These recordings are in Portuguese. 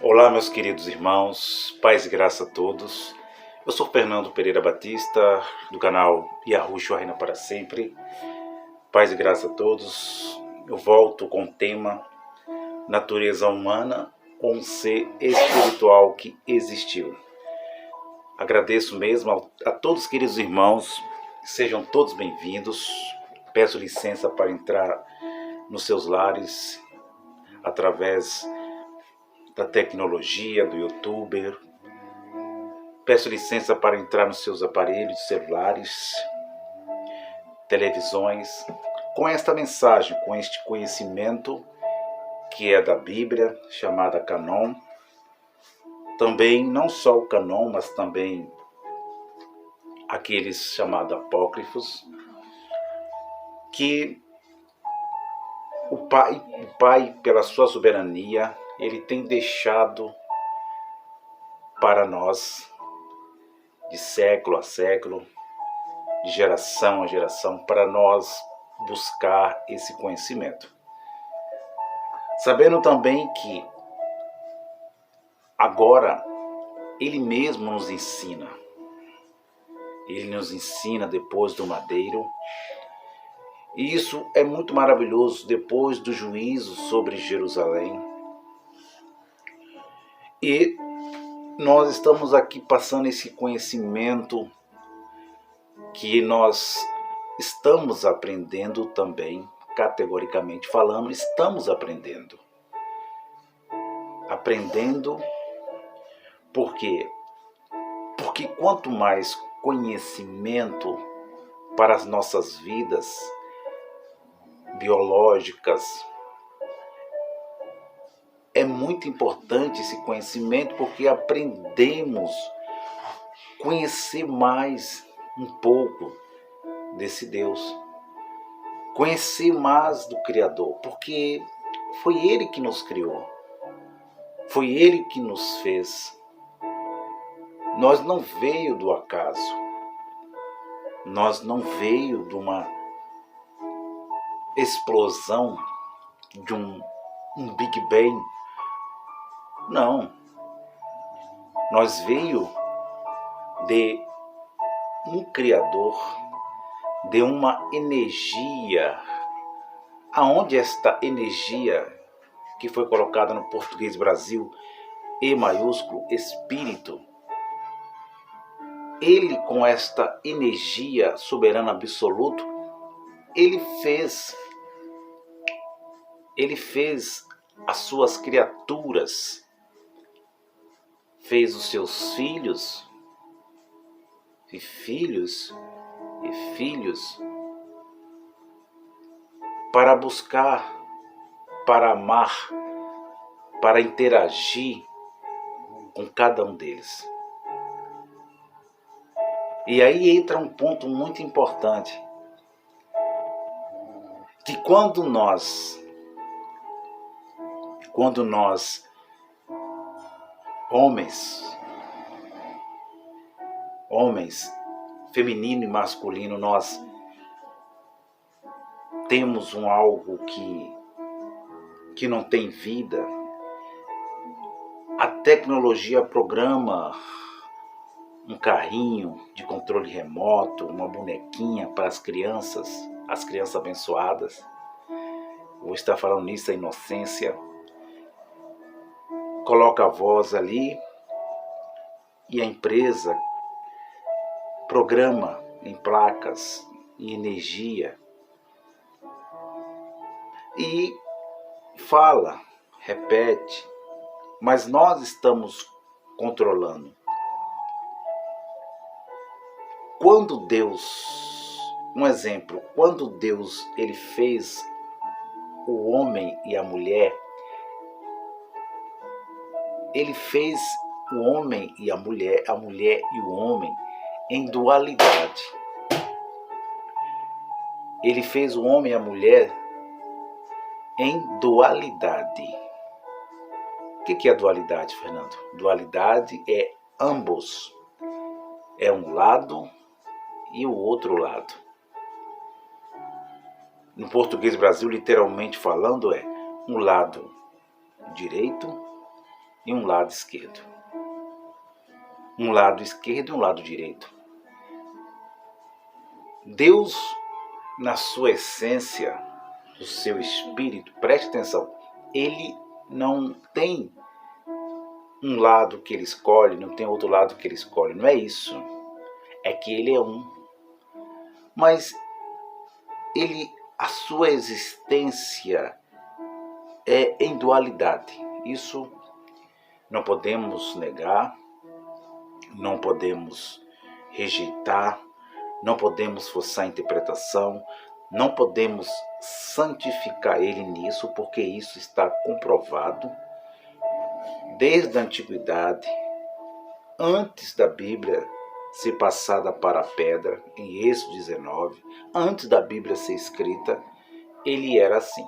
Olá, meus queridos irmãos, paz e graça a todos. Eu sou Fernando Pereira Batista, do canal Yahushua Reina para Sempre. Paz e graça a todos. Eu volto com o tema Natureza Humana ou um ser espiritual que existiu. Agradeço mesmo a todos os queridos irmãos, sejam todos bem-vindos. Peço licença para entrar nos seus lares através da tecnologia, do youtuber. Peço licença para entrar nos seus aparelhos celulares, televisões, com esta mensagem, com este conhecimento que é da Bíblia, chamada Canon. Também, não só o Canon, mas também aqueles chamados apócrifos, que o Pai, pela sua soberania, Ele tem deixado para nós, de século a século, de geração a geração, para nós buscar esse conhecimento. Sabendo também que agora Ele mesmo nos ensina. Ele nos ensina depois do madeiro. E isso é muito maravilhoso depois do juízo sobre Jerusalém. E nós estamos aqui passando esse conhecimento que nós estamos aprendendo também, categoricamente falando, estamos aprendendo. Aprendendo por quê? Porque quanto mais conhecimento para as nossas vidas biológicas, é muito importante esse conhecimento, porque aprendemos a conhecer mais um pouco desse Deus, conhecer mais do Criador, porque foi Ele que nos criou, foi Ele que nos fez. Nós não veio do acaso, nós não veio de uma explosão, de um Big Bang. Não, nós veio de um Criador, de uma energia, aonde esta energia que foi colocada no português Brasil, E maiúsculo, Espírito, Ele com esta energia soberana absoluta, Ele fez as suas criaturas, fez os seus filhos e filhos para buscar, para amar, para interagir com cada um deles. E aí entra um ponto muito importante, que quando nós homens, feminino e masculino, nós temos algo que não tem vida. A tecnologia programa um carrinho de controle remoto, uma bonequinha para as crianças abençoadas. Vou estar falando nisso, a inocência. Coloca a voz ali e a empresa programa em placas, em energia, e fala, repete, mas nós estamos controlando. Quando Deus, um exemplo, quando Deus ele fez o homem e a mulher, Ele fez o homem e a mulher e o homem em dualidade. Ele fez o homem e a mulher em dualidade. O que é dualidade, Fernando? Dualidade é ambos. É um lado e o outro lado. No português Brasil, literalmente falando, é um lado direito e um lado esquerdo. Um lado esquerdo e um lado direito. Deus, na sua essência, no seu espírito, preste atenção, ele não tem um lado que ele escolhe, não tem outro lado que ele escolhe. Não é isso. É que ele é um. Mas a sua existência é em dualidade. Isso não podemos negar, não podemos rejeitar, não podemos forçar a interpretação, não podemos santificar ele nisso, porque isso está comprovado desde a antiguidade, antes da Bíblia ser passada para a pedra, em Êxodo 19, antes da Bíblia ser escrita, ele era assim.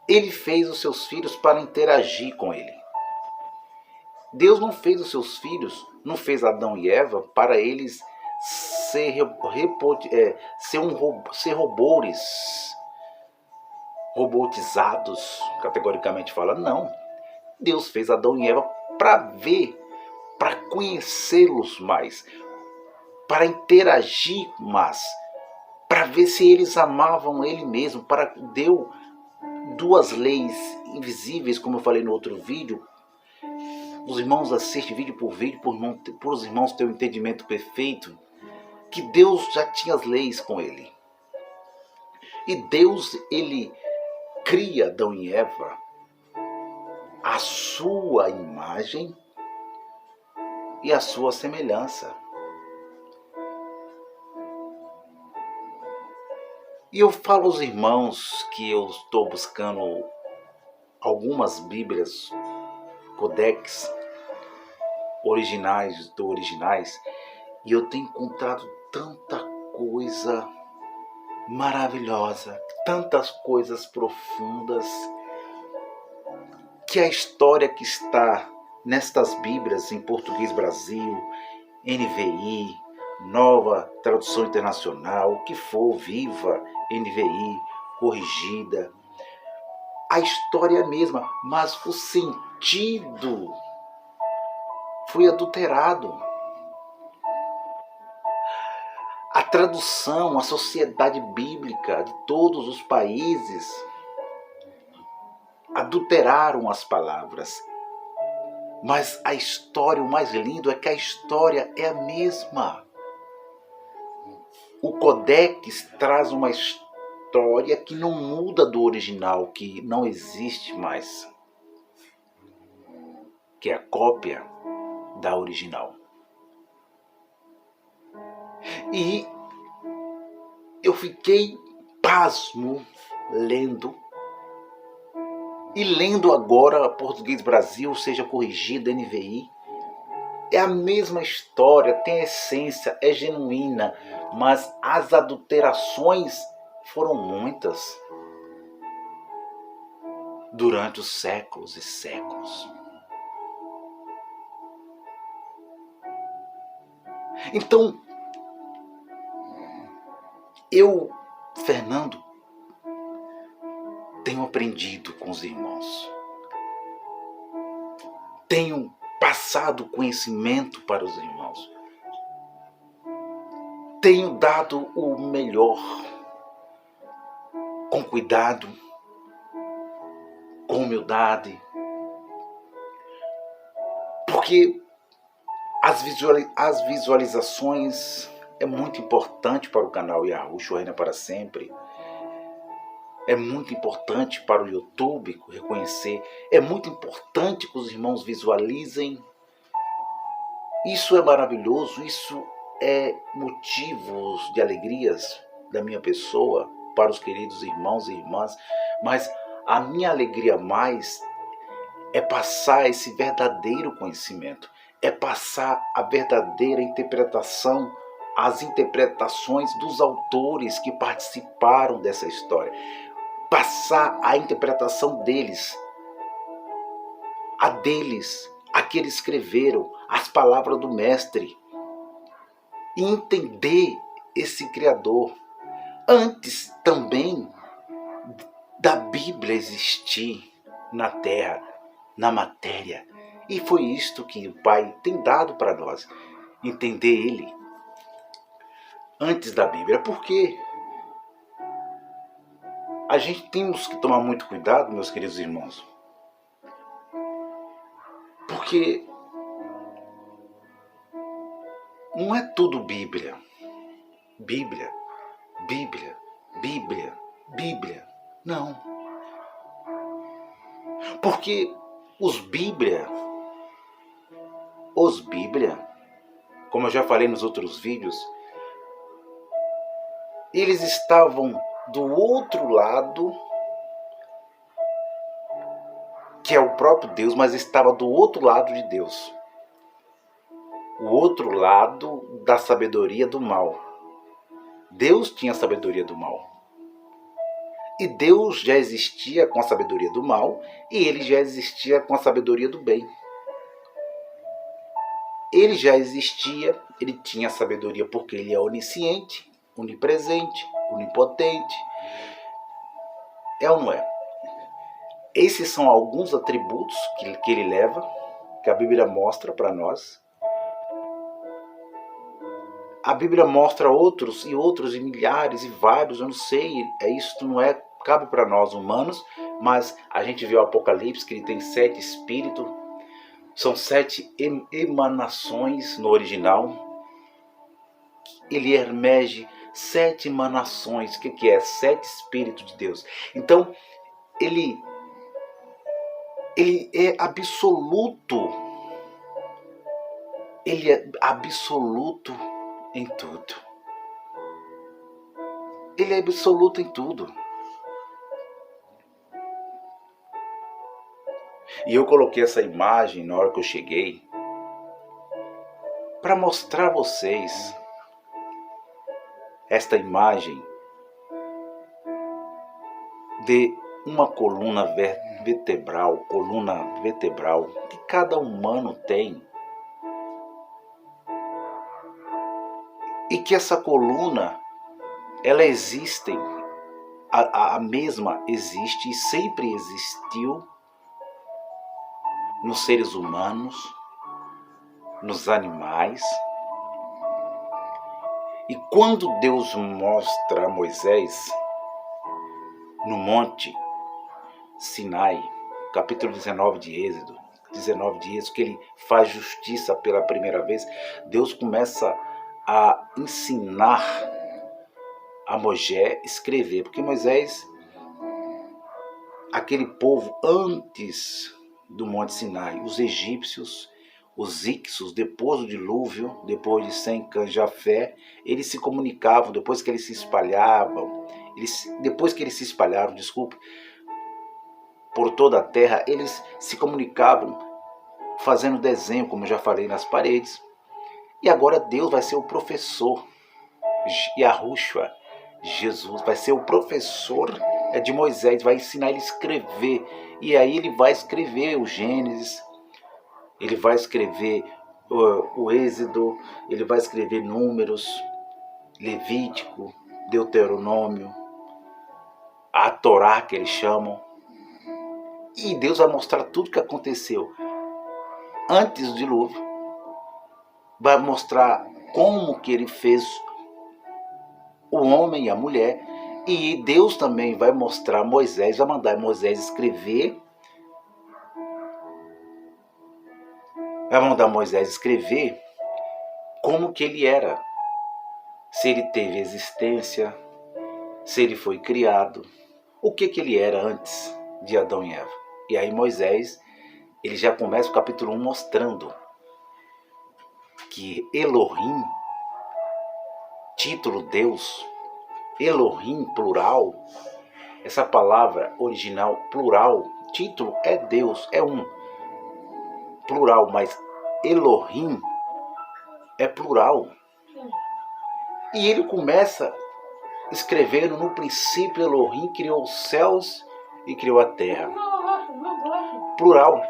Ele fez os seus filhos para interagir com ele. Deus não fez os seus filhos, não fez Adão e Eva para eles ser robôs, robotizados, categoricamente falando. Não. Deus fez Adão e Eva para ver, para conhecê-los mais, para interagir mais, para ver se eles amavam ele mesmo, deu duas leis invisíveis, como eu falei no outro vídeo. Os irmãos assistem vídeo, por os irmãos terem um entendimento perfeito, que Deus já tinha as leis com ele. E Deus, ele cria Adão e Eva à sua imagem e à sua semelhança. E eu falo aos irmãos que eu estou buscando algumas Bíblias, codex originais, e eu tenho encontrado tanta coisa maravilhosa, tantas coisas profundas, que a história que está nestas Bíblias em Português Brasil, NVI, Nova Tradução Internacional, o que for, Viva, NVI, Corrigida, a história é a mesma, mas o sentido foi adulterado. A tradução, a sociedade bíblica de todos os países adulteraram as palavras. Mas a história, o mais lindo é que a história é a mesma. O Codex traz uma história que não muda do original, que não existe mais, que é a cópia da original. E eu fiquei pasmo lendo agora Português Brasil, seja Corrigida, NVI. É a mesma história, tem essência, é genuína, mas as adulterações foram muitas durante os séculos e séculos. Então, eu, Fernando, tenho aprendido com os irmãos. Tenho passado conhecimento para os irmãos. Tenho dado o melhor, com cuidado, com humildade, porque as visualizações é muito importante para o canal Yahushua Reina para Sempre. É muito importante para o YouTube reconhecer. É muito importante que os irmãos visualizem. Isso é maravilhoso. Isso é motivos de alegrias da minha pessoa para os queridos irmãos e irmãs. Mas a minha alegria mais é passar esse verdadeiro conhecimento. É passar a verdadeira interpretação, as interpretações dos autores que participaram dessa história. Passar a interpretação deles, a que eles escreveram, as palavras do mestre, e entender esse Criador. Antes também da Bíblia existir na terra, na matéria. E foi isto que o Pai tem dado para nós, entender Ele antes da Bíblia. Porque a gente temos que tomar muito cuidado, meus queridos irmãos, porque não é tudo Bíblia. Bíblia, Bíblia, Bíblia, Bíblia. Não. Porque os Bíblia, como eu já falei nos outros vídeos, eles estavam do outro lado, que é o próprio Deus, mas estava do outro lado de Deus. O outro lado da sabedoria do mal. Deus tinha a sabedoria do mal. E Deus já existia com a sabedoria do mal, e ele já existia com a sabedoria do bem. Ele já existia, ele tinha a sabedoria porque ele é onisciente, onipresente, onipotente. É ou não é? Esses são alguns atributos que ele leva, que a Bíblia mostra para nós. A Bíblia mostra outros e milhares e vários, eu não sei, isso não é, cabe para nós humanos, mas a gente vê o Apocalipse que ele tem 7 espíritos, são 7 emanações no original. Ele emerge 7 emanações, o que é? 7 espíritos de Deus. Então, ele é absoluto, ele é absoluto em tudo. Ele é absoluto em tudo. E eu coloquei essa imagem na hora que eu cheguei para mostrar a vocês esta imagem de uma coluna vertebral que cada humano tem. E que essa coluna, ela existe, a mesma existe e sempre existiu nos seres humanos, nos animais. E quando Deus mostra a Moisés no Monte Sinai, capítulo 19 de Êxodo, que ele faz justiça pela primeira vez, Deus começa a ensinar a Moisés a escrever, porque Moisés, aquele povo antes do Monte Sinai, os egípcios, os ixos, depois do dilúvio, depois de Sem, Cã, Jafé, eles se comunicavam, depois que eles se espalharam, por toda a terra, eles se comunicavam fazendo desenho, como eu já falei, nas paredes. E agora Deus vai ser o professor, Yahushua, Jesus, vai ser o professor de Moisés, vai ensinar ele a escrever. E aí ele vai escrever o Gênesis, ele vai escrever o Êxodo, ele vai escrever Números, Levítico, Deuteronômio, a Torá que eles chamam. E Deus vai mostrar tudo o que aconteceu antes do dilúvio. Vai mostrar como que ele fez o homem e a mulher. E Deus também vai mostrar Moisés, vai mandar Moisés escrever. Vai mandar Moisés escrever como que ele era. Se ele teve existência, se ele foi criado, o que ele era antes de Adão e Eva. E aí Moisés, ele já começa o capítulo 1 mostrando que Elohim, título Deus, Elohim plural, essa palavra original plural, título é Deus, é um plural, mas Elohim é plural. E ele começa escrevendo: no princípio Elohim criou os céus e criou a terra. Plural.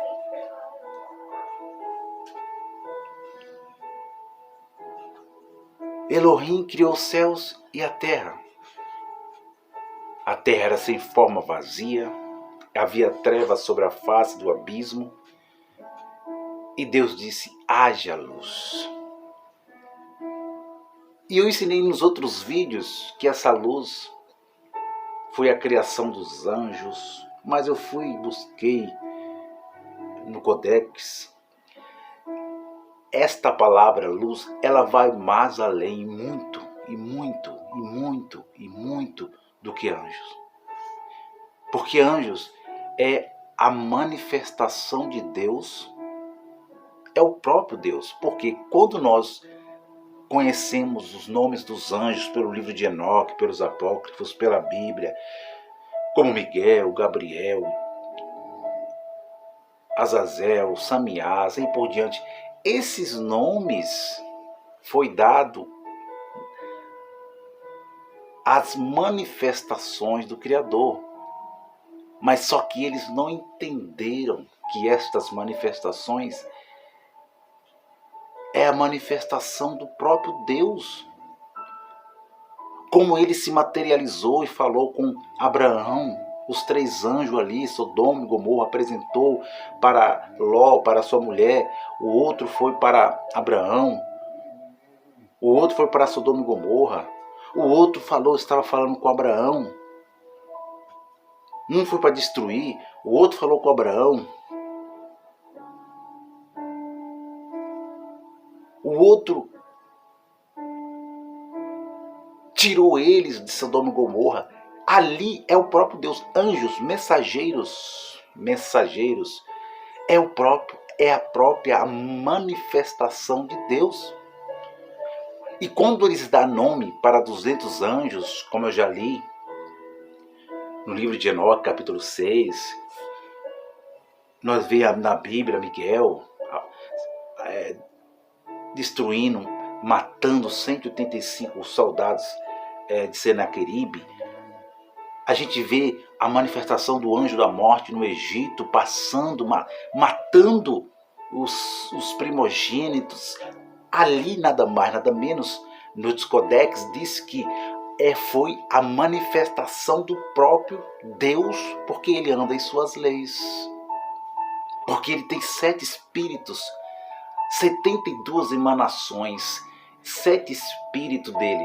Elohim criou os céus e a terra. A terra era sem forma, vazia, havia trevas sobre a face do abismo, e Deus disse: haja luz. E eu ensinei nos outros vídeos que essa luz foi a criação dos anjos, mas eu busquei no Codex. Esta palavra luz, ela vai mais além, muito, e muito, e muito, e muito do que anjos. Porque anjos é a manifestação de Deus, é o próprio Deus. Porque quando nós conhecemos os nomes dos anjos pelo livro de Enoque, pelos apócrifos, pela Bíblia, como Miguel, Gabriel, Azazel, Samiás e por diante, esses nomes foi dado às manifestações do Criador. Mas só que eles não entenderam que estas manifestações é a manifestação do próprio Deus. Como ele se materializou e falou com Abraão, os 3 anjos ali, Sodoma e Gomorra, apresentou para Ló, para sua mulher, o outro foi para Abraão, o outro foi para Sodoma e Gomorra, o outro estava falando com Abraão, um foi para destruir, o outro falou com Abraão, o outro tirou eles de Sodoma e Gomorra. Ali é o próprio Deus. Anjos, mensageiros, é a própria manifestação de Deus. E quando eles dão nome para 200 anjos, como eu já li no livro de Enoque, capítulo 6, nós vemos na Bíblia Miguel destruindo, matando 185 soldados de Senaqueribe. A gente vê a manifestação do anjo da morte no Egito, passando, matando os primogênitos. Ali nada mais, nada menos, nos Codex diz que foi a manifestação do próprio Deus, porque ele anda em suas leis. Porque ele tem 7 espíritos, 72 emanações, 7 espíritos dele,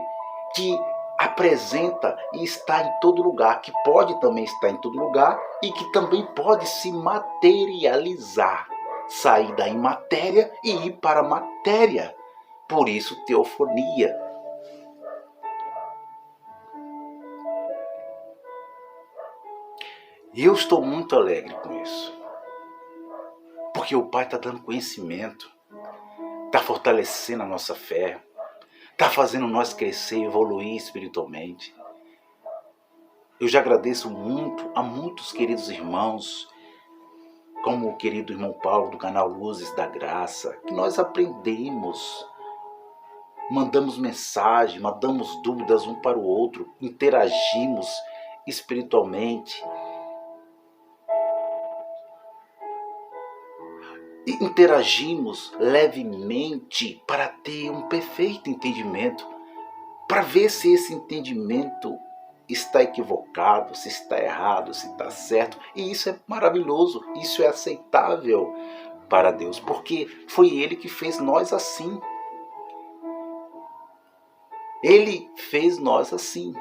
que apresenta e está em todo lugar, que pode também estar em todo lugar e que também pode se materializar, sair da imatéria e ir para a matéria. Por isso, teofonia. E eu estou muito alegre com isso, porque o Pai está dando conhecimento, está fortalecendo a nossa fé, está fazendo nós crescer e evoluir espiritualmente. Eu já agradeço muito a muitos queridos irmãos, como o querido irmão Paulo do canal Luzes da Graça, que nós aprendemos, mandamos mensagem, mandamos dúvidas um para o outro, interagimos espiritualmente. Interagimos levemente para ter um perfeito entendimento, para ver se esse entendimento está equivocado, se está errado, se está certo. E isso é maravilhoso, isso é aceitável para Deus, porque foi Ele que fez nós assim. Ele fez nós assim.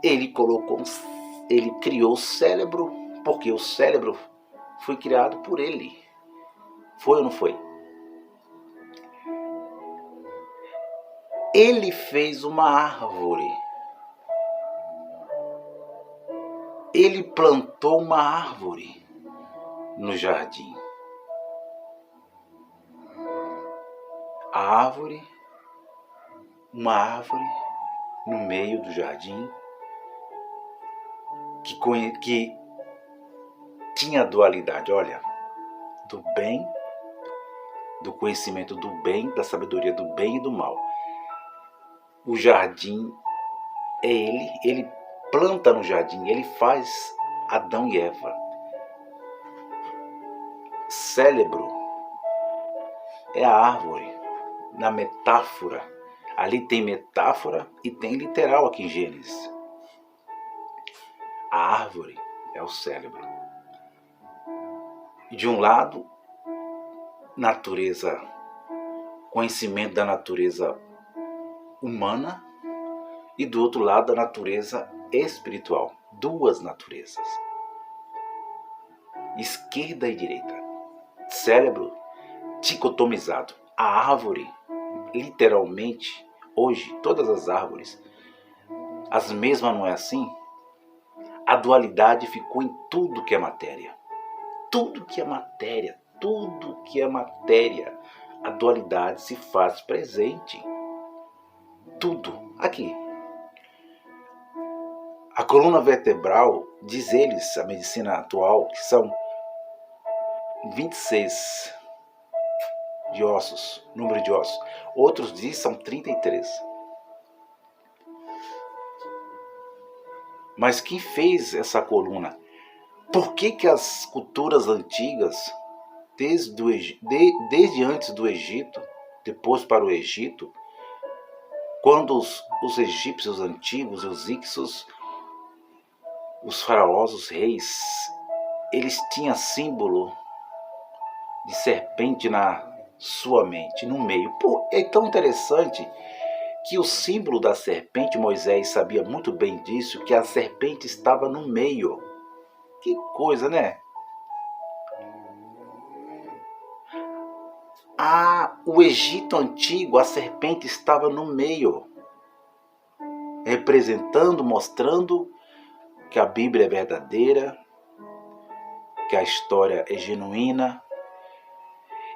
Ele criou o cérebro, porque o cérebro foi criado por Ele. Foi ou não foi? Ele fez uma árvore. Ele plantou uma árvore no jardim. Uma árvore no meio do jardim que tinha dualidade, olha, do bem, do conhecimento do bem, da sabedoria do bem e do mal. O jardim é ele planta no jardim, ele faz Adão e Eva. Cérebro é a árvore, na metáfora. Ali tem metáfora e tem literal aqui em Gênesis. A árvore é o cérebro. De um lado, natureza, conhecimento da natureza humana, e do outro lado, a natureza espiritual. Duas naturezas. Esquerda e direita. Cérebro dicotomizado. A árvore, literalmente, hoje, todas as árvores, as mesmas, não é assim? A dualidade ficou em tudo que é matéria. Tudo que é matéria, tudo que é matéria, a dualidade se faz presente. Tudo. Aqui. A coluna vertebral, diz eles, a medicina atual, que são 26 de ossos, número de ossos. Outros dizem que são 33. Mas quem fez essa coluna? Por que as culturas antigas, desde antes do Egito, depois para o Egito, quando os egípcios antigos, os ixos, os faraós, os reis, eles tinham símbolo de serpente na sua mente, no meio. Pô, é tão interessante que o símbolo da serpente, Moisés sabia muito bem disso, que a serpente estava no meio. Que coisa, né? O Egito antigo, a serpente estava no meio, representando, mostrando que a Bíblia é verdadeira, que a história é genuína,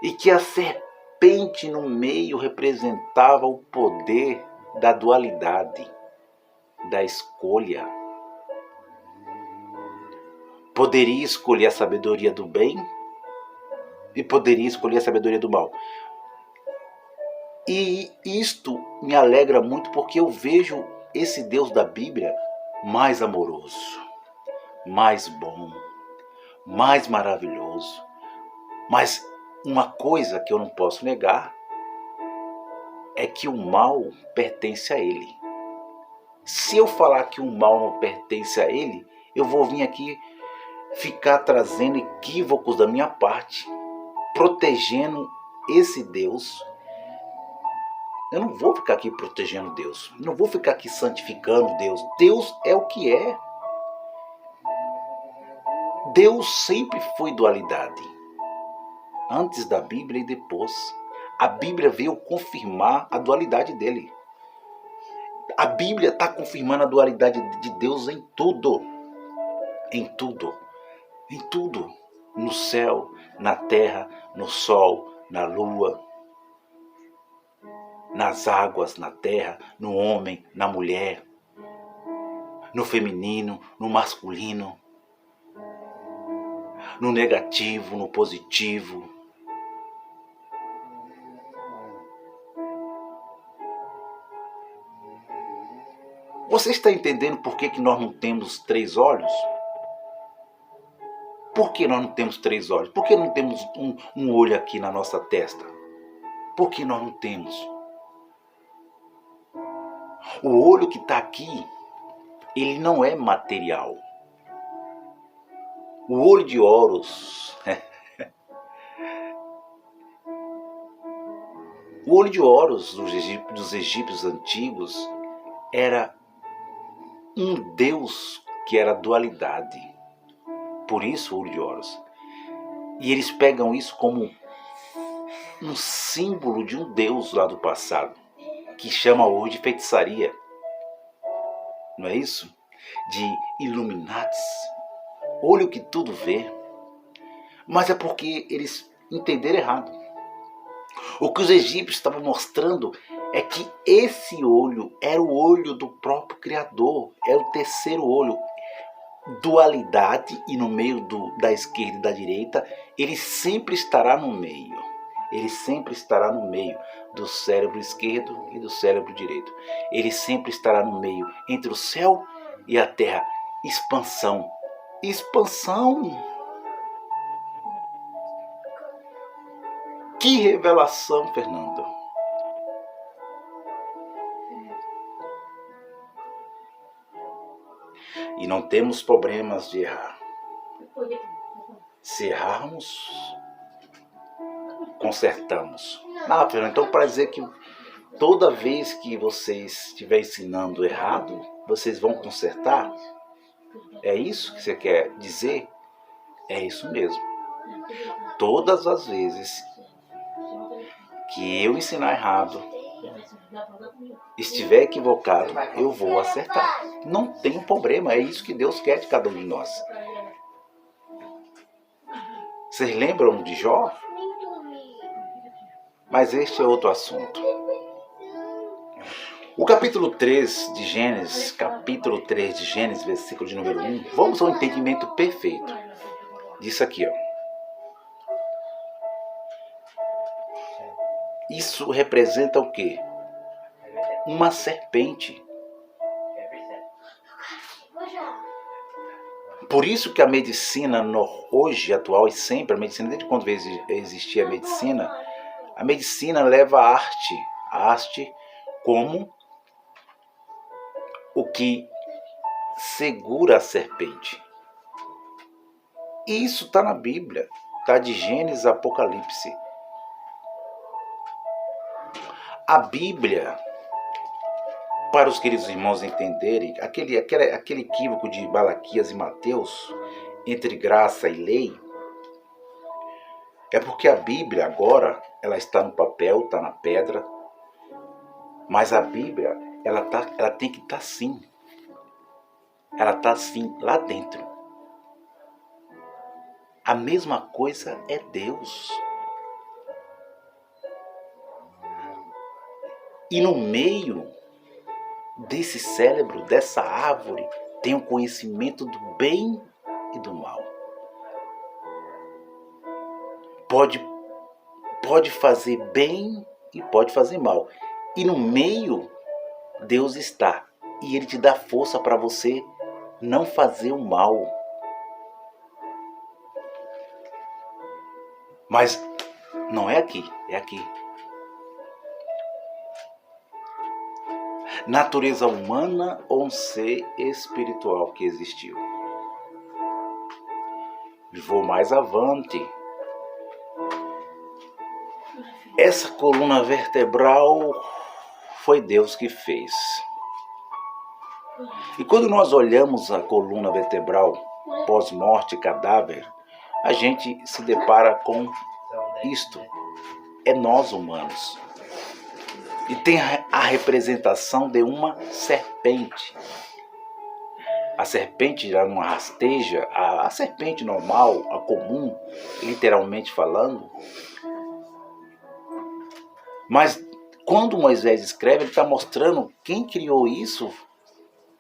e que a serpente no meio representava o poder da dualidade, da escolha. Poderia escolher a sabedoria do bem e poderia escolher a sabedoria do mal. E isto me alegra muito porque eu vejo esse Deus da Bíblia mais amoroso, mais bom, mais maravilhoso. Mas uma coisa que eu não posso negar é que o mal pertence a ele. Se eu falar que o mal não pertence a ele, eu vou vir aqui ficar trazendo equívocos da minha parte, protegendo esse Deus. Eu não vou ficar aqui protegendo Deus, não vou ficar aqui santificando Deus. Deus é o que é. Deus sempre foi dualidade, antes da Bíblia e depois. A Bíblia veio confirmar a dualidade dele. A Bíblia está confirmando a dualidade de Deus em tudo. Em tudo. Em tudo. No céu, na terra, no sol, na lua, nas águas, na terra, no homem, na mulher, no feminino, no masculino, no negativo, no positivo. Você está entendendo por que nós não temos 3 olhos? Por que nós não temos 3 olhos? Por que não temos um olho aqui na nossa testa? Por que nós não temos? O olho que está aqui, ele não é material. O olho de Horus, o olho de Horus dos egípcios antigos era um deus que era dualidade. Por isso o olho de Horus. E eles pegam isso como um símbolo de um deus lá do passado, que chama hoje de feitiçaria. Não é isso? De Illuminatis. Olho que tudo vê. Mas é porque eles entenderam errado. O que os egípcios estavam mostrando é que esse olho era o olho do próprio Criador. Era o terceiro olho. Dualidade, e no meio da esquerda e da direita, ele sempre estará no meio. Ele sempre estará no meio do cérebro esquerdo e do cérebro direito. Ele sempre estará no meio, entre o céu e a terra. Expansão. Expansão. Que revelação, Fernando. E não temos problemas de errar. Se errarmos, consertamos. Não, Fernando, então para dizer que toda vez que vocês estiverem ensinando errado, vocês vão consertar? É isso que você quer dizer? É isso mesmo. Todas as vezes que eu ensinar errado, estiver equivocado, eu vou acertar. Não tem problema, é isso que Deus quer de cada um de nós. Vocês lembram de Jó? Mas este é outro assunto. O capítulo 3 de Gênesis, versículo de número 1, vamos ao entendimento perfeito disso aqui, ó. Isso representa o quê? Uma serpente. Por isso que a medicina hoje atual e sempre, a medicina desde quando existia a medicina leva a arte como o que segura a serpente. E isso está na Bíblia, está de Gênesis a Apocalipse. A Bíblia, para os queridos irmãos entenderem, aquele equívoco de Malaquias e Mateus, entre graça e lei, é porque a Bíblia agora, ela está no papel, está na pedra, mas a Bíblia, ela tem que estar assim. Ela está assim, lá dentro. A mesma coisa é Deus. E no meio desse cérebro, dessa árvore, tem o conhecimento do bem e do mal. Pode fazer bem e pode fazer mal. E no meio, Deus está. E Ele te dá força para você não fazer o mal. Mas não é aqui, é aqui. Natureza humana ou um ser espiritual que existiu. Vou mais avante. Essa coluna vertebral foi Deus que fez. E quando nós olhamos a coluna vertebral pós-morte, cadáver, a gente se depara com isto. É nós humanos. E tem a representação de uma serpente. A serpente já não rasteja, a serpente normal, a comum, literalmente falando. Mas quando Moisés escreve, ele está mostrando quem criou isso.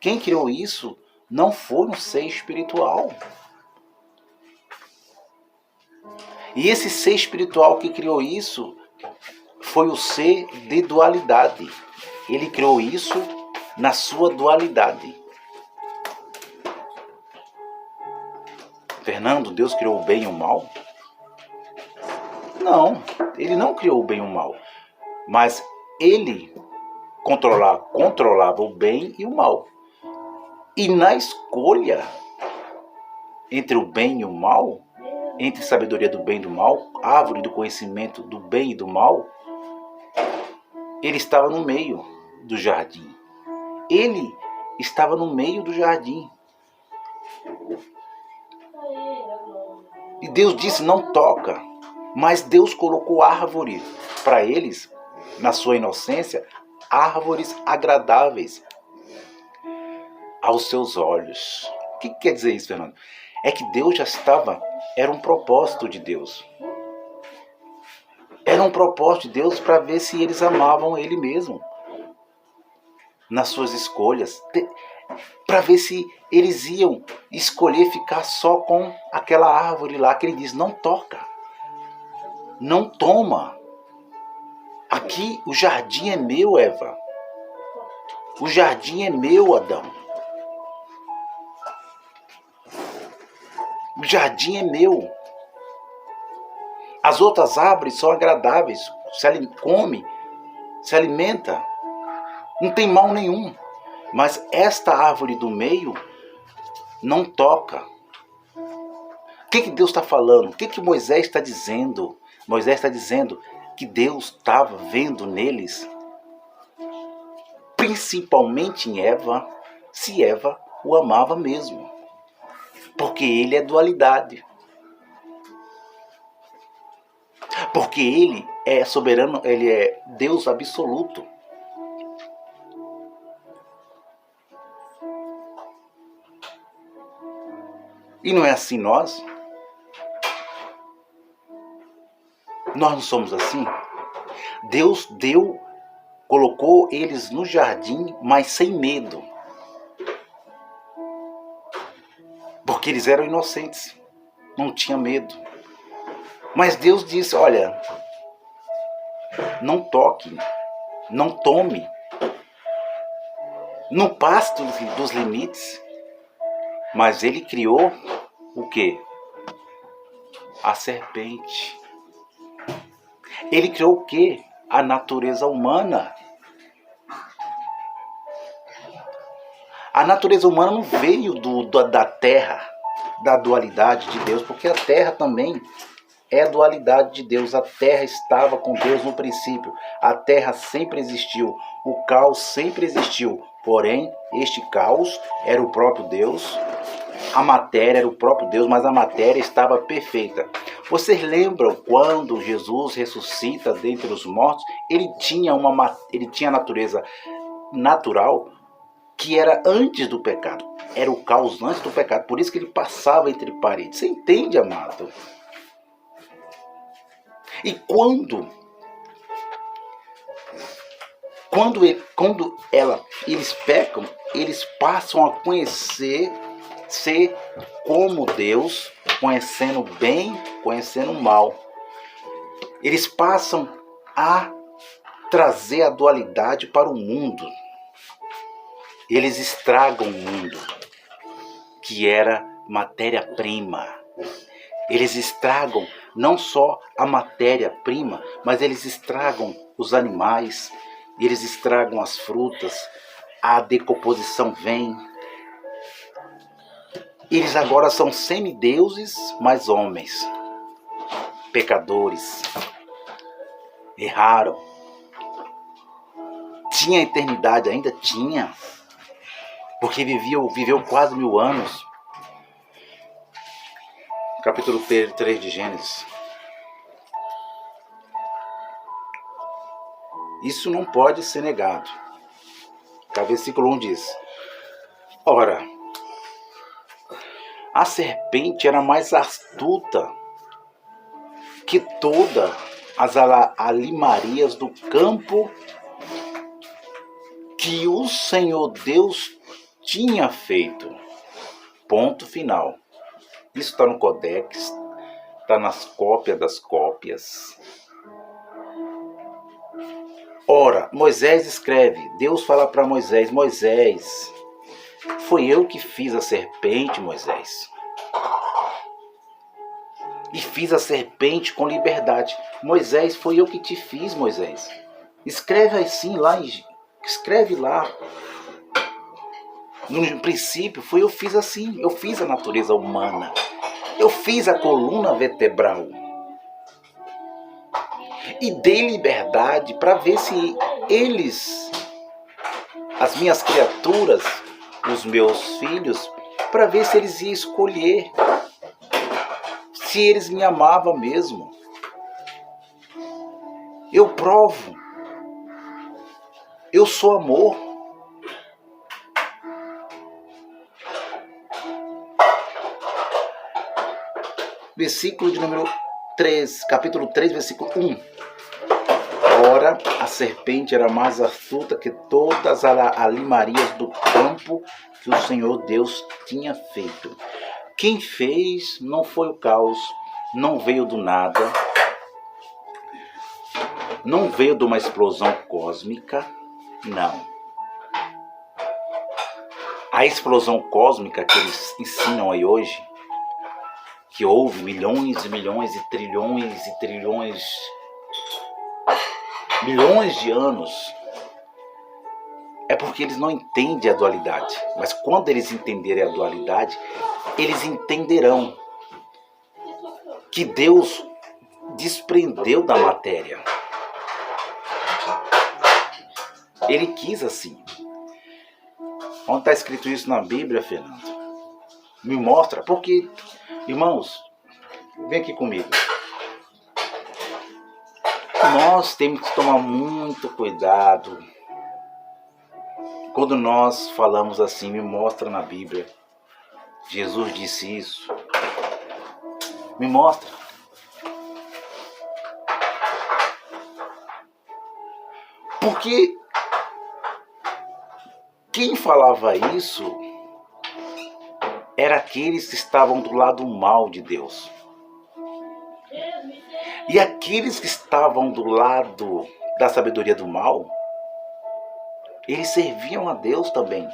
Quem criou isso não foi um ser espiritual. E esse ser espiritual que criou isso foi o ser de dualidade. Ele criou isso na sua dualidade. Fernando, Deus criou o bem e o mal? Não, Ele não criou o bem e o mal. Mas Ele controlava o bem e o mal. E na escolha entre o bem e o mal, entre sabedoria do bem e do mal, árvore do conhecimento do bem e do mal, Ele estava no meio do jardim. Ele estava no meio do jardim. E Deus disse, não toca. Mas Deus colocou árvore para eles, na sua inocência, árvores agradáveis aos seus olhos. O que quer dizer isso, Fernando? É que Deus já estava, era um propósito de Deus. Era um propósito de Deus para ver se eles amavam Ele mesmo. Nas suas escolhas. Para ver se eles iam escolher ficar só com aquela árvore lá que Ele diz, não toca. Não toma. Aqui o jardim é meu, Eva. O jardim é meu, Adão. O jardim é meu. As outras árvores são agradáveis. Come, se alimenta. Não tem mal nenhum. Mas esta árvore do meio Não toca. O que Deus está falando? O que Moisés está dizendo? Moisés está dizendo que Deus estava vendo neles, principalmente em Eva, se Eva o amava mesmo. Porque ele é dualidade. Porque ele é soberano, ele é Deus absoluto. E não é assim nós? Nós não somos assim? Deus colocou eles no jardim, mas sem medo. Porque eles eram inocentes, não tinha medo. Mas Deus disse, olha, não toque, não tome, não passe dos limites. Mas ele criou o quê? A serpente. Ele criou o quê? A natureza humana. A natureza humana não veio da terra, da dualidade de Deus, porque a terra também é a dualidade de Deus. A terra estava com Deus no princípio. A terra sempre existiu. O caos sempre existiu. Porém, este caos era o próprio Deus. A matéria era o próprio Deus, mas a matéria estava perfeita. Vocês lembram quando Jesus ressuscita dentre os mortos? Ele tinha a natureza natural que era antes do pecado. Era o caos antes do pecado. Por isso que ele passava entre paredes. Você entende, amado? E quando eles pecam, eles passam a ser como Deus, conhecendo o bem, conhecendo o mal. Eles passam a trazer a dualidade para o mundo. Eles estragam o mundo, que era matéria-prima. Eles estragam não só a matéria-prima, mas eles estragam os animais, eles estragam as frutas, a decomposição vem. Eles agora são semideuses, mas homens, pecadores, erraram. Tinha eternidade ainda? Tinha, porque viveu quase 1000 anos. Capítulo 3 de Gênesis. Isso não pode ser negado. O versículo 1 diz: ora, a serpente era mais astuta que todas as alimarias do campo que o Senhor Deus tinha feito. Ponto final. Isso está no Codex, está nas cópias das cópias. Ora, Moisés escreve, Deus fala para Moisés, Moisés, foi eu que fiz a serpente, Moisés. E fiz a serpente com liberdade. Moisés, foi eu que te fiz, Moisés. Escreve assim lá, escreve lá. No princípio, eu fiz assim, eu fiz a natureza humana. Eu fiz a coluna vertebral. E dei liberdade para ver se eles, as minhas criaturas, os meus filhos, para ver se eles iam escolher, se eles me amavam mesmo. Eu provo. Eu sou amor. Versículo de número 3, capítulo 3, versículo 1. Ora, a serpente era mais astuta que todas as alimarias do campo que o Senhor Deus tinha feito. Quem fez não foi o caos, não veio do nada, não veio de uma explosão cósmica, não. A explosão cósmica que eles ensinam aí hoje, que houve milhões e milhões e trilhões milhões de anos, é porque eles não entendem a dualidade. Mas quando eles entenderem a dualidade, eles entenderão que Deus desprendeu da matéria. Ele quis assim. Onde está escrito isso na Bíblia, Fernando? Me mostra. Porque, irmãos, vem aqui comigo. Nós temos que tomar muito cuidado quando nós falamos assim, me mostra na Bíblia. Jesus disse isso. Me mostra. Porque quem falava isso era aqueles que estavam do lado mal de Deus. E aqueles que estavam do lado da sabedoria do mal, eles serviam a Deus também.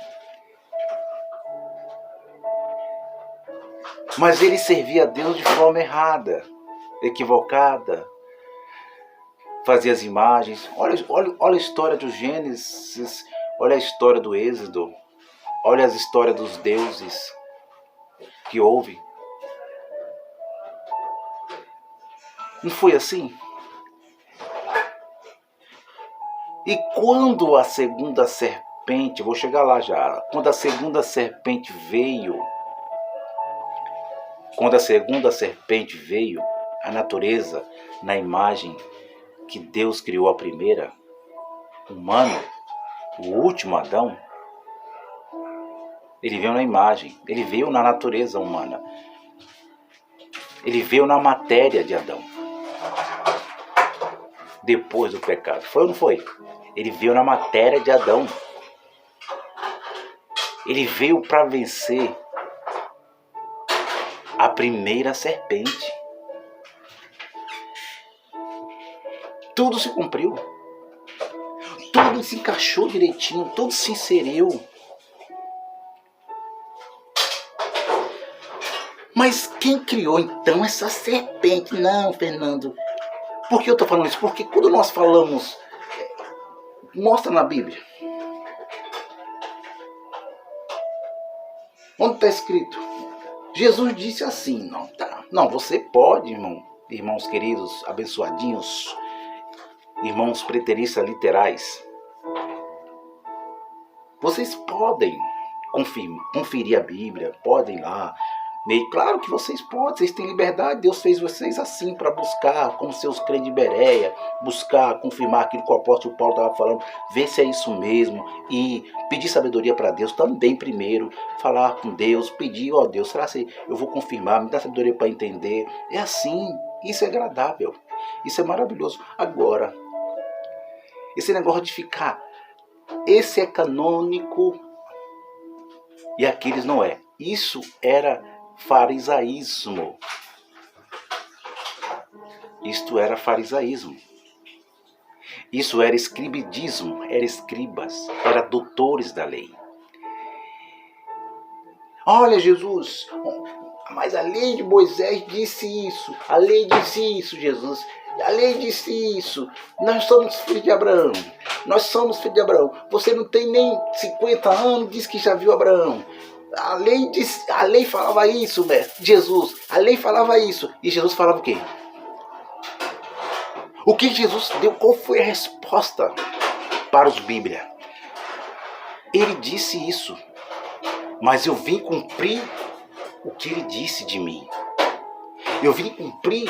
Mas ele servia a Deus de forma errada, equivocada. Fazia as imagens. Olha a história do Gênesis, olha a história do Êxodo, olha as histórias dos deuses que houve. Não foi assim? E quando a segunda serpente, vou chegar lá já, quando a segunda serpente veio, a natureza, na imagem que Deus criou a primeira, humano, o último Adão, ele veio na imagem, ele veio na natureza humana, ele veio na matéria de Adão. Depois do pecado, foi ou não foi? Ele veio na matéria de Adão. Ele veio para vencer a primeira serpente. Tudo se cumpriu. Tudo se encaixou direitinho, tudo se inseriu. Mas quem criou então essa serpente? Não, Fernando. Por que eu estou falando isso? Porque quando nós falamos, mostra na Bíblia. Onde está escrito? Jesus disse assim, não tá? Não, você pode, irmãos queridos, abençoadinhos, irmãos preteristas literais. Vocês podem conferir a Bíblia, podem lá. Claro que vocês podem, vocês têm liberdade, Deus fez vocês assim para buscar, como seus crentes de Bereia, buscar, confirmar aquilo que o apóstolo Paulo estava falando, ver se é isso mesmo e pedir sabedoria para Deus também primeiro, falar com Deus, pedir, ó Deus, será que eu vou confirmar, me dá sabedoria para entender, é assim, isso é agradável, isso é maravilhoso. Agora, esse negócio de ficar, esse é canônico e aqueles não é, isso era farisaísmo. Isto era farisaísmo. Isso era escribidismo, era escribas, era doutores da lei. Olha, Jesus, mas a lei de Moisés disse isso, a lei disse isso, Jesus, a lei disse isso, nós somos filhos de Abraão, nós somos filhos de Abraão, você não tem nem 50 anos, diz que já viu Abraão. A lei falava isso, né? Jesus, a lei falava isso. E Jesus falava o quê? O que Jesus deu? Qual foi a resposta para os Bíblia? Ele disse isso, mas eu vim cumprir o que ele disse de mim. Eu vim cumprir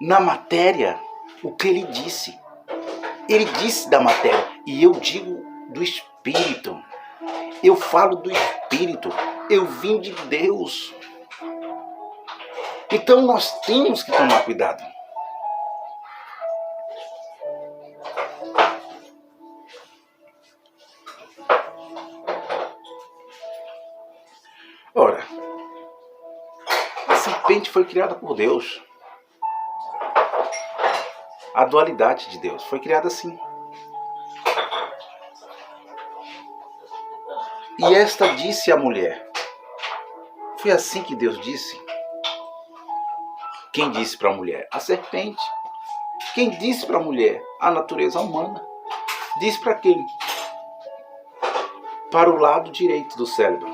na matéria o que ele disse. Ele disse da matéria e eu digo do Espírito. Eu falo do Espírito, eu vim de Deus. Então nós temos que tomar cuidado. Ora, a serpente foi criada por Deus. A dualidade de Deus foi criada assim. E esta disse à mulher. Foi assim que Deus disse? Quem disse para a mulher? A serpente. Quem disse para a mulher? A natureza humana. Disse para quem? para o lado direito do cérebro.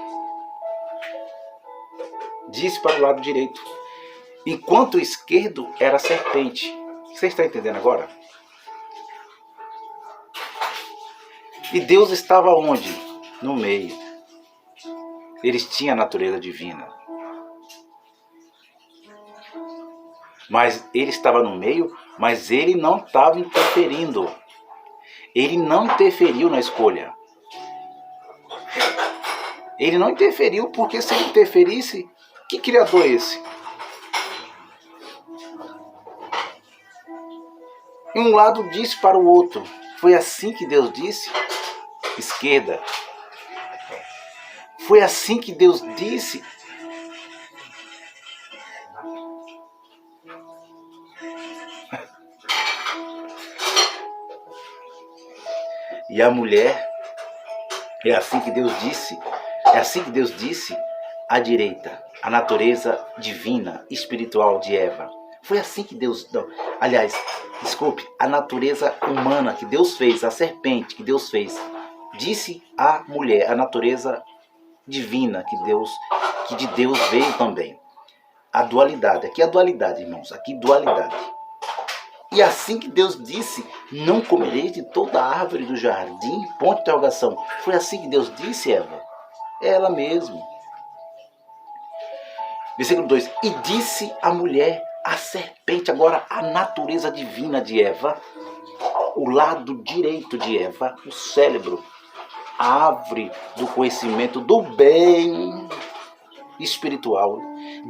Disse para o lado direito. Enquanto o esquerdo era a serpente. Você está entendendo agora? E Deus estava onde? No meio. Eles tinham a natureza divina. Mas ele estava no meio, mas ele não estava interferindo. Ele não interferiu na escolha. Ele não interferiu, porque se ele interferisse, que criador é esse? E um lado disse para o outro. Foi assim que Deus disse? Esquerda. Foi assim que Deus disse? E a mulher, é assim que Deus disse, à direita, a natureza divina, espiritual de Eva. Foi assim que Deus, a natureza humana que Deus fez, a serpente que Deus fez, disse à mulher, a natureza divina que de Deus veio também. A dualidade, aqui é a dualidade, irmãos, aqui dualidade. E assim que Deus disse, não comereis de toda a árvore do jardim, ponto de interrogação. Foi assim que Deus disse, Eva? É ela mesma. Versículo 2. E disse a mulher, a serpente, agora a natureza divina de Eva, o lado direito de Eva, o cérebro, a árvore do conhecimento do bem espiritual.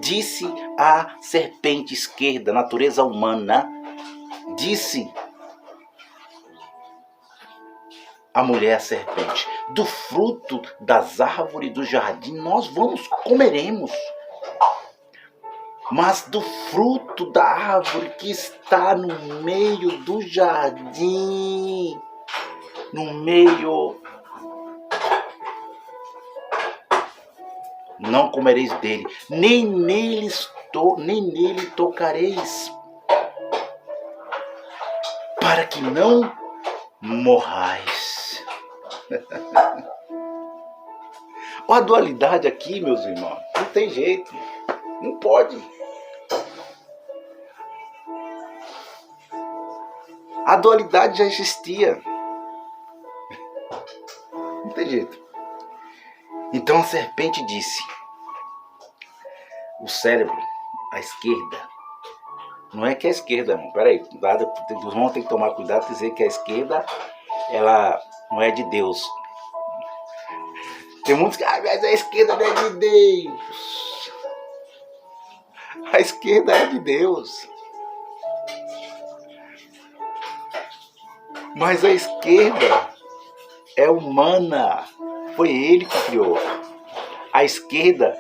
Disse a serpente esquerda, natureza humana, disse a mulher, a serpente, do fruto das árvores do jardim nós comeremos. Mas do fruto da árvore que está no meio do jardim, no meio, não comereis dele, nem nele tocareis, para que não morrais. Olha a dualidade aqui, meus irmãos. Não tem jeito. Não pode. A dualidade já existia. Não tem jeito. Então a serpente disse, o cérebro, a esquerda, não é que a esquerda, irmão, peraí, os irmãos têm que tomar cuidado e dizer que a esquerda, ela não é de Deus. Tem muitos que, mas a esquerda não é de Deus. A esquerda é de Deus. Mas a esquerda é humana. Foi ele que criou. A esquerda,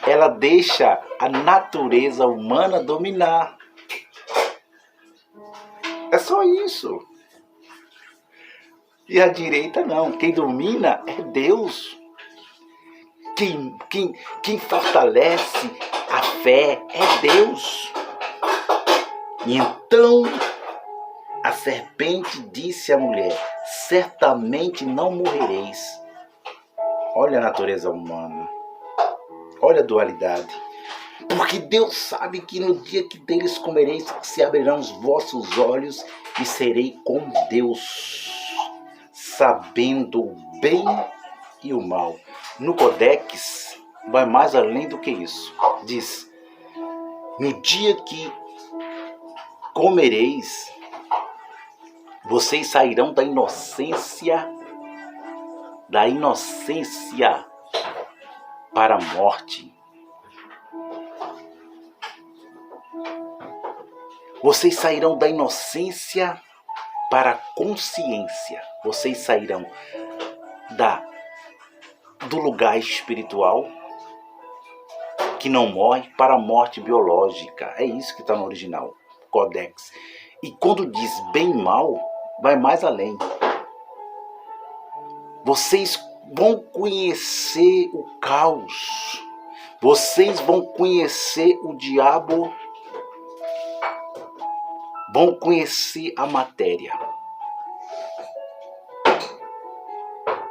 ela deixa a natureza humana dominar. É só isso. E a direita não. Quem domina é Deus. Quem fortalece a fé é Deus. E então a serpente disse à mulher, certamente não morrereis. Olha a natureza humana. Olha a dualidade. Porque Deus sabe que no dia que deles comereis, se abrirão os vossos olhos e serei como Deus, sabendo o bem e o mal. No Codex vai mais além do que isso. Diz, no dia que comereis, vocês sairão da inocência para a morte. Vocês sairão da inocência para a consciência. Vocês sairão do lugar espiritual que não morre para a morte biológica. É isso que está no original, Codex. E quando diz bem e mal, vai mais além. Vocês vão conhecer o caos. Vocês vão conhecer o diabo. Vão conhecer a matéria.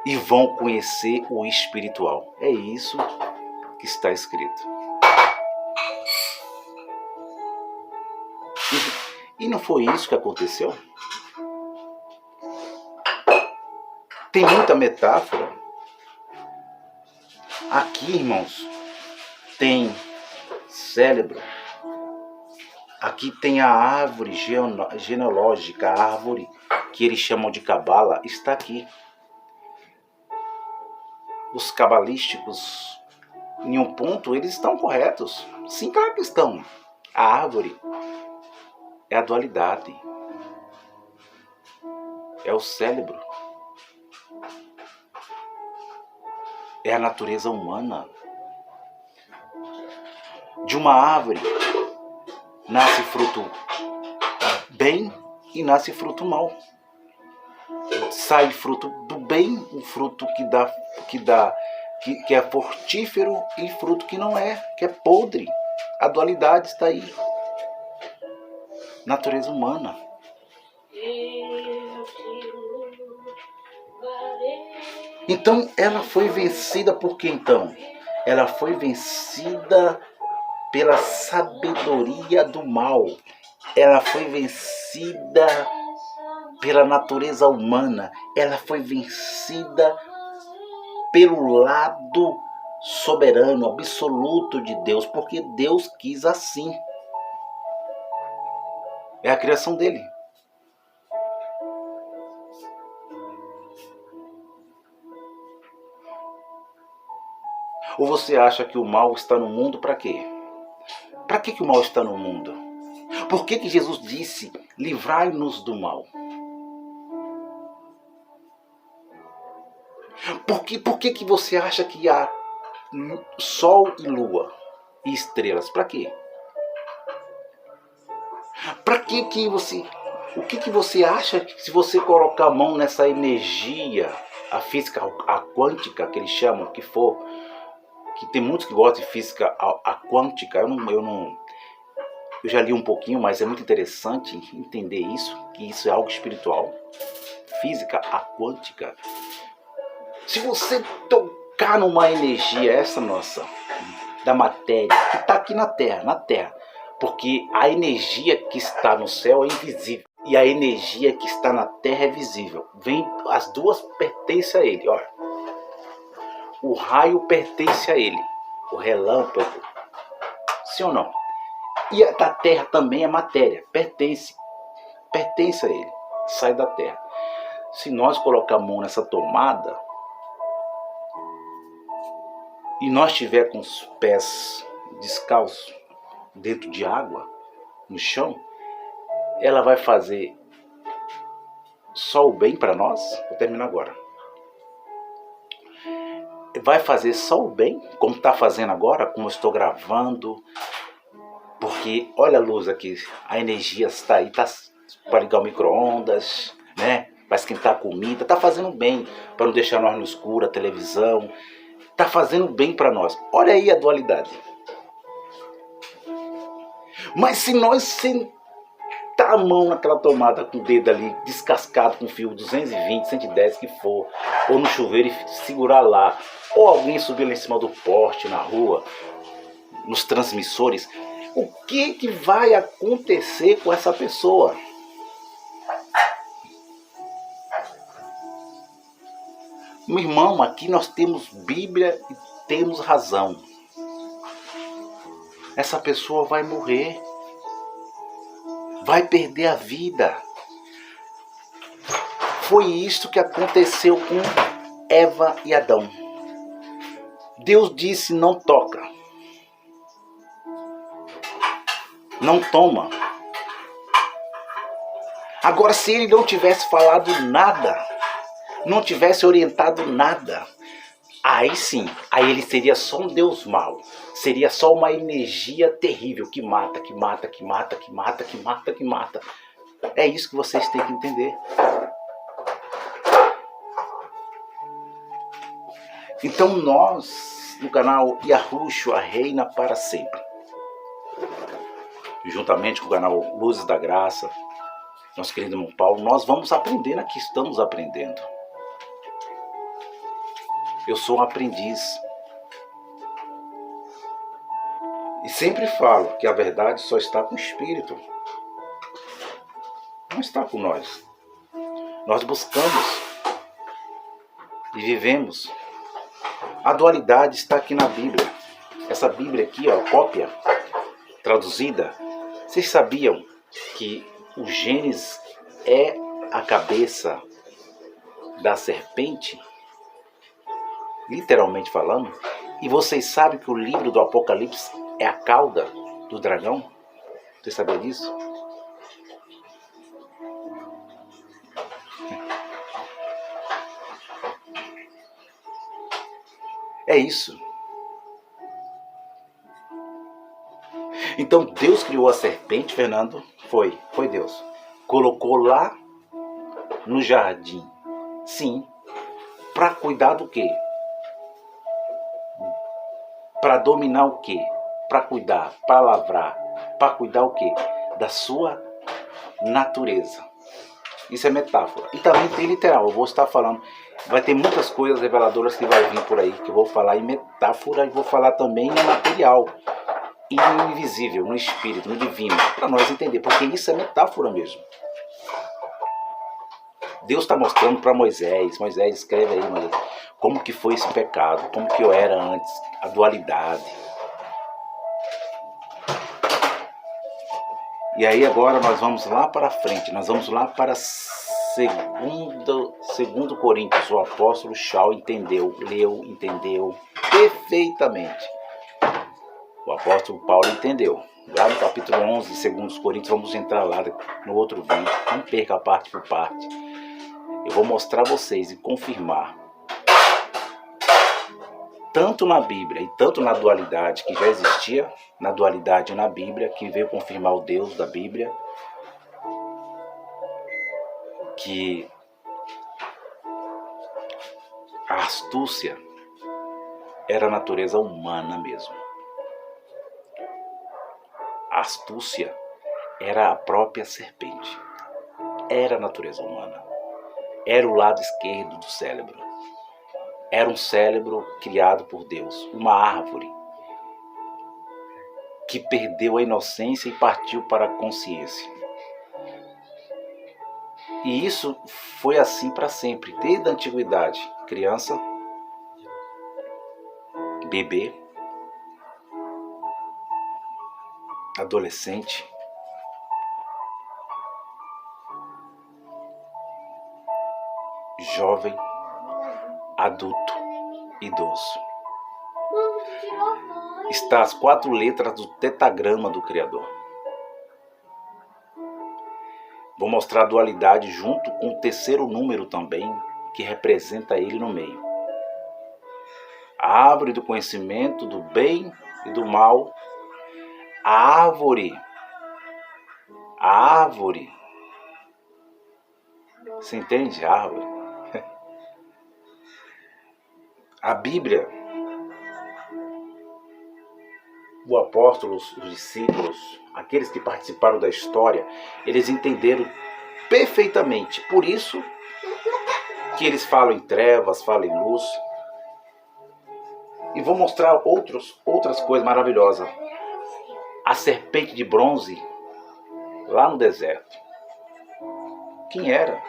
e vão conhecer o espiritual. É isso que está escrito. E não foi isso que aconteceu? Tem muita metáfora. Aqui, irmãos, tem cérebro. Aqui tem a árvore genealógica, a árvore que eles chamam de cabala, está aqui. Os cabalísticos, em um ponto, eles estão corretos. Sim, claro que estão. A árvore é a dualidade. É o cérebro. É a natureza humana. De uma árvore nasce fruto bem e nasce fruto mal. Sai fruto do bem, um fruto que é frutífero, e fruto que não é, que é podre. A dualidade está aí. Natureza humana. Então ela foi vencida por quê então? Ela foi vencida pela sabedoria do mal. Ela foi vencida pela natureza humana. Ela foi vencida pelo lado soberano, absoluto de Deus, porque Deus quis assim. É a criação dele. Ou você acha que o mal está no mundo para quê? Para que o mal está no mundo? Por que Jesus disse, livrai-nos do mal? Por que você acha que há sol e lua e estrelas? Para quê? Para que você... O que você acha que se você colocar a mão nessa energia, a física, a quântica, que eles chamam, que for... que tem muitos que gostam de física a quântica, eu já li um pouquinho, mas é muito interessante entender isso, que isso é algo espiritual. Física a quântica. Se você tocar numa energia, essa nossa, da matéria, que está aqui na Terra, porque a energia que está no céu é invisível, e a energia que está na Terra é visível. As duas pertencem a ele, olha. O raio pertence a ele, o relâmpago, sim ou não? E a da terra também é matéria, pertence a ele, sai da terra. Se nós colocar a mão nessa tomada, e nós estiver com os pés descalços, dentro de água, no chão, ela vai fazer só o bem para nós? Vou terminar agora. Vai fazer só o bem, como está fazendo agora, como eu estou gravando, porque olha a luz aqui, a energia está aí, tá para ligar o micro-ondas, né? Para esquentar a comida, está fazendo bem, para não deixar nós no escuro, a televisão, está fazendo bem para nós. Olha aí a dualidade. Mas se nós sentar a mão naquela tomada com o dedo ali, descascado com fio 220, 110 que for, ou no chuveiro e segurar lá, ou alguém subir lá em cima do poste, na rua, nos transmissores, o que vai acontecer com essa pessoa? Meu irmão, aqui nós temos Bíblia e temos razão. Essa pessoa vai morrer, vai perder a vida. Foi isso que aconteceu com Eva e Adão. Deus disse, não toca, não toma. Agora, se ele não tivesse falado nada, não tivesse orientado nada, aí sim, aí ele seria só um Deus mau. Seria só uma energia terrível que mata, que mata, que mata, que mata, que mata, que mata. É isso que vocês têm que entender. Então nós, no canal Yahushua Reina para Sempre, juntamente com o canal Luzes da Graça, nosso querido irmão Paulo, nós vamos aprendendo aqui, estamos aprendendo. Eu sou um aprendiz. E sempre falo que a verdade só está com o Espírito. Não está com nós. Nós buscamos e vivemos. A dualidade está aqui na Bíblia. Essa Bíblia aqui, ó, cópia, traduzida. Vocês sabiam que o Gênesis é a cabeça da serpente? Literalmente falando. E vocês sabem que o livro do Apocalipse é a cauda do dragão? Vocês sabiam disso? É isso. Então Deus criou a serpente, Fernando? Foi Deus. Colocou lá no jardim. Sim. Para cuidar do quê? Para dominar o quê? Para cuidar, para lavrar. Para cuidar o quê? Da sua natureza. Isso é metáfora. E também tem literal. Eu vou estar falando. Vai ter muitas coisas reveladoras que vai vir por aí. Que eu vou falar em metáfora e vou falar também em material. E no invisível, no espírito, no divino. Para nós entender. Porque isso é metáfora mesmo. Deus está mostrando para Moisés. Moisés, escreve aí, Moisés. Como que foi esse pecado. Como que eu era antes. A dualidade. E aí agora nós vamos lá para frente, nós vamos lá para 2 Coríntios. O apóstolo Shaul entendeu, leu, entendeu perfeitamente. O apóstolo Paulo entendeu. Lá no capítulo 11 de 2 Coríntios, vamos entrar lá no outro vídeo. Não perca a parte por parte. Eu vou mostrar a vocês e confirmar. Tanto na Bíblia e tanto na dualidade que já existia, na dualidade e na Bíblia, que veio confirmar o Deus da Bíblia, que a astúcia era a natureza humana mesmo. A astúcia era a própria serpente. Era a natureza humana. Era o lado esquerdo do cérebro. Era um cérebro criado por Deus, uma árvore que perdeu a inocência e partiu para a consciência. E isso foi assim para sempre, desde a antiguidade. Criança, bebê, adolescente, jovem, adulto, idoso. Está as 4 letras do tetagrama do Criador. Vou mostrar a dualidade junto com o 3º número também, que representa ele no meio. A árvore do conhecimento do bem e do mal. A árvore. Você entende? A árvore. A Bíblia. O apóstolo, os discípulos, aqueles que participaram da história, eles entenderam perfeitamente. Por isso que eles falam em trevas, falam em luz. E vou mostrar outras coisas maravilhosas. A serpente de bronze, lá no deserto. Quem era?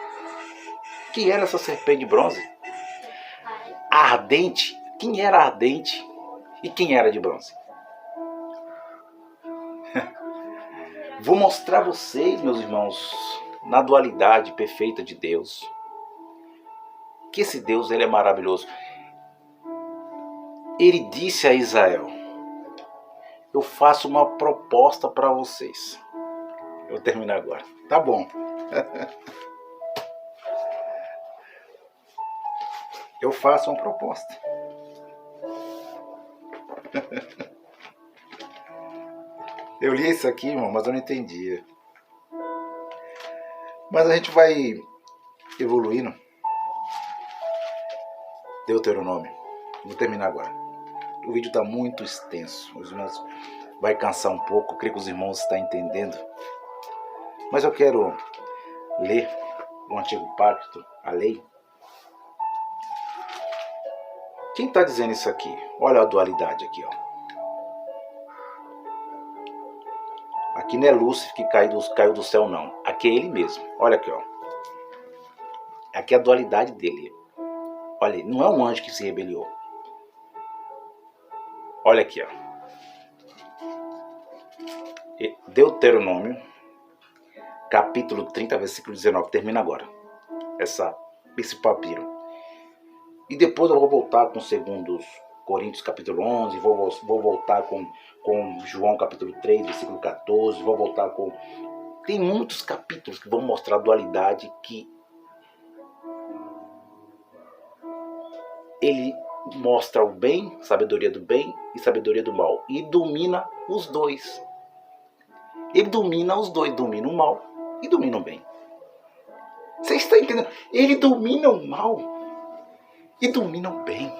Quem era essa serpente de bronze? A ardente. Quem era ardente? E quem era de bronze? Vou mostrar a vocês, meus irmãos, na dualidade perfeita de Deus, que esse Deus ele é maravilhoso. Ele disse a Israel: eu faço uma proposta para vocês. Eu vou terminar agora. Tá bom. Eu faço uma proposta. Eu li isso aqui, irmão, mas eu não entendia. Mas a gente vai evoluindo. Deuteronômio. Vou terminar agora. O vídeo está muito extenso. Os irmãos vai cansar um pouco. Eu creio que os irmãos estão entendendo. Mas eu quero ler o Antigo Pacto, a lei, Quem está dizendo isso aqui? Olha a dualidade aqui, ó. Aqui não é Lúcifer que caiu do céu, não. Aqui é ele mesmo. Olha aqui, ó. Aqui é a dualidade dele. Olha, não é um anjo que se rebeliou. Olha aqui, ó. Deuteronômio, capítulo 30, versículo 19. Termina agora. Esse papiro. E depois eu vou voltar com 2 Coríntios, capítulo 11. Vou voltar com João, capítulo 3, versículo 14. Vou voltar com... Tem muitos capítulos que vão mostrar a dualidade que ele mostra o bem, sabedoria do bem e sabedoria do mal. E domina os dois. Ele domina os dois. Domina o mal e domina o bem. Você está entendendo? Ele domina o mal e domina o bem.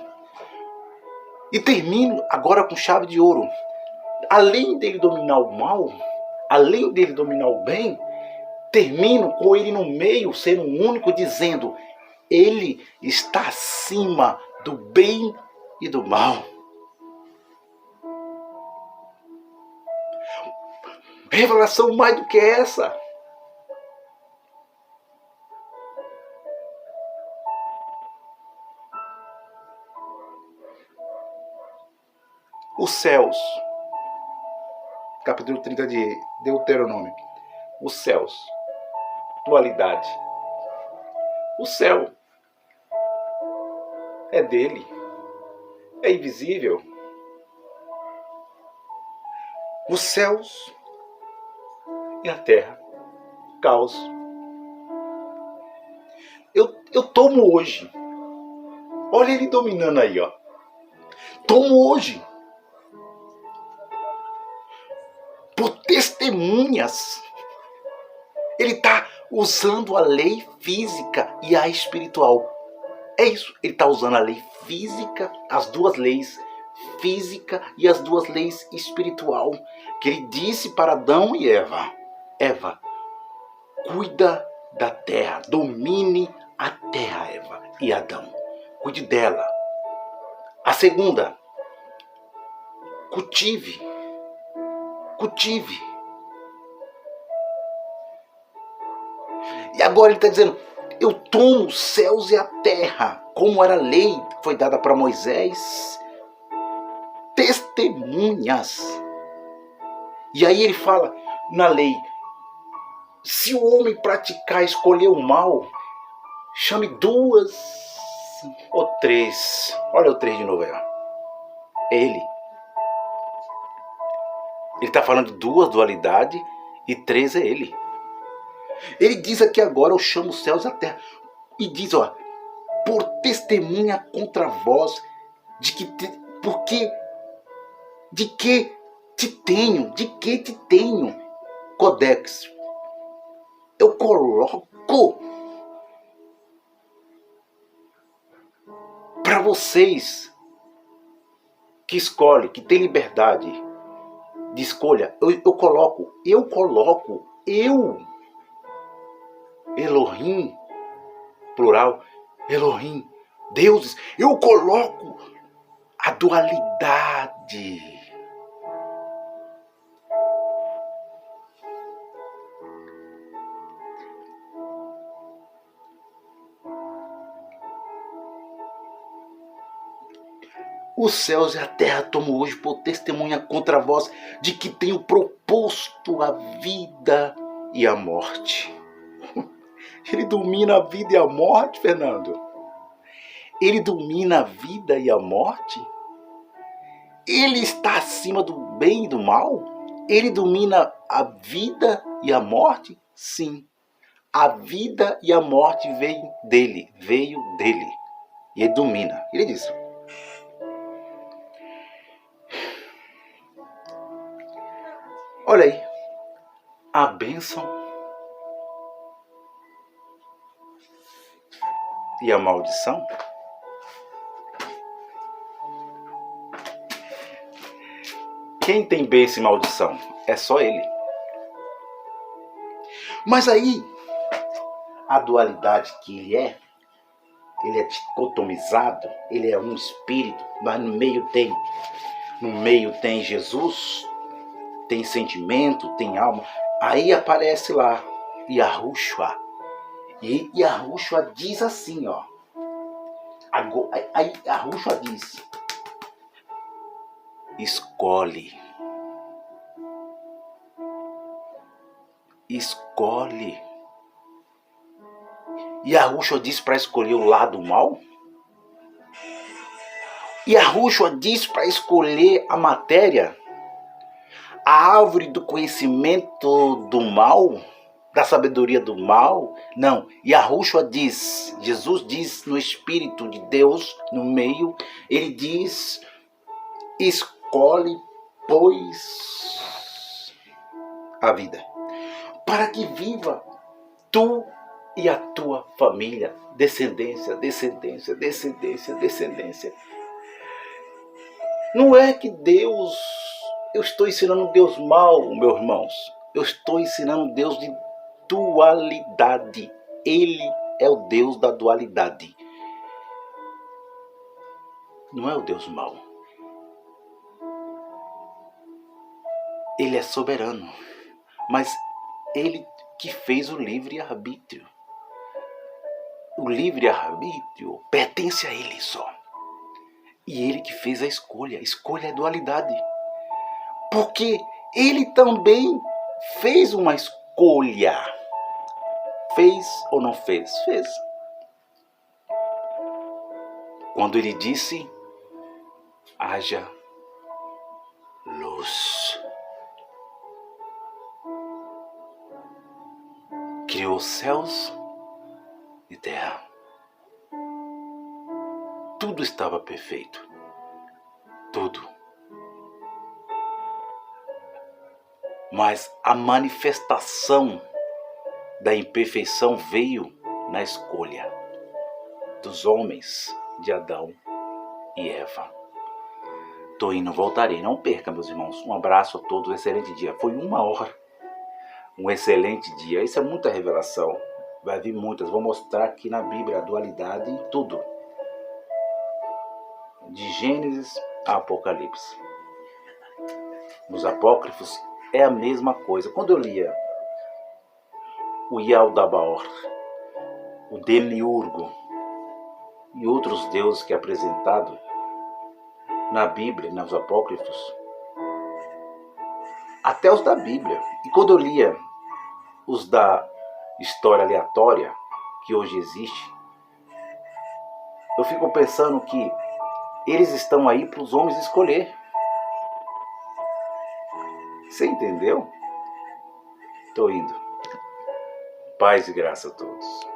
E termino agora com chave de ouro. Além dele dominar o mal, além dele dominar o bem, termino com ele no meio, sendo o único, dizendo: ele está acima do bem e do mal. Revelação mais do que essa. Os céus, capítulo 30 de Deuteronômio. Os céus, dualidade. O céu é dele, é invisível. Os céus e a terra, caos. Eu tomo hoje. Olha ele dominando aí, ó. Tomo hoje. Por testemunhas. Ele está usando a lei física e a espiritual. É isso. Ele está usando a lei física, as duas leis física e as duas leis espiritual. Que ele disse para Adão e Eva: Eva, cuida da terra, domine a terra, Eva. E Adão, cuide dela. A segunda, cultive. E agora ele está dizendo: eu tomo os céus e a terra, como era a lei que foi dada para Moisés, testemunhas. E aí ele fala na lei: se o homem praticar, escolher o mal, chame 2 ou 3. Olha o 3 de novo aí, ó. É ele. Ele está falando de 2 dualidades e 3 é ele. Ele diz aqui agora: eu chamo os céus e a terra. E diz, ó, por testemunha contra vós, de que te tenho, Codex. Eu coloco para vocês que escolhem, que tem liberdade de escolha. Eu coloco, Elohim, plural, Elohim, deuses, eu coloco a dualidade. Os céus e a terra tomo hoje por testemunha contra vós, de que tenho proposto a vida e a morte. Ele domina a vida e a morte, Fernando. Ele domina a vida e a morte. Ele está acima do bem e do mal. Ele domina a vida e a morte. Sim. A vida e a morte veio dele. E ele domina. Ele diz: olha aí, a bênção e a maldição. Quem tem bênção e maldição? É só ele. Mas aí, a dualidade que ele é, ele é dicotomizado, ele é um espírito, mas no meio tem Jesus, tem sentimento, tem alma. Aí aparece lá Yahushua. E Yahushua diz assim, ó. Aí Yahushua diz: escolhe. Escolhe. Yahushua diz para escolher o lado mal? Yahushua diz para escolher a matéria? A árvore do conhecimento do mal? Da sabedoria do mal? Não. Yahushua diz, Jesus diz no Espírito de Deus, no meio, ele diz: escolhe, pois, a vida, para que viva tu e a tua família, descendência, descendência, descendência, descendência. Não é que Deus, eu estou ensinando Deus mal, meus irmãos. Eu estou ensinando Deus de dualidade. Ele é o Deus da dualidade. Não é o Deus mau. Ele é soberano, mas ele que fez o livre-arbítrio. O livre-arbítrio pertence a ele só. E ele que fez a escolha. A escolha é dualidade. Porque ele também fez uma escolha. Fez ou não fez? Fez. Quando ele disse: haja luz. Criou céus e terra. Tudo estava perfeito. Tudo. Mas a manifestação da imperfeição veio na escolha dos homens de Adão e Eva. Tô indo, voltarei. Não perca, meus irmãos. Um abraço a todos, um excelente dia. Foi 1 hora. Um excelente dia. Isso é muita revelação. Vai vir muitas. Vou mostrar aqui na Bíblia a dualidade em tudo. De Gênesis a Apocalipse. Nos apócrifos é a mesma coisa. Quando eu lia o Yaldabaoth, o Demiurgo e outros deuses que é apresentado na Bíblia, nos apócrifos, até os da Bíblia. E quando eu lia os da história aleatória, que hoje existe, eu fico pensando que eles estão aí para os homens escolher. Você entendeu? Estou indo. Paz e graça a todos.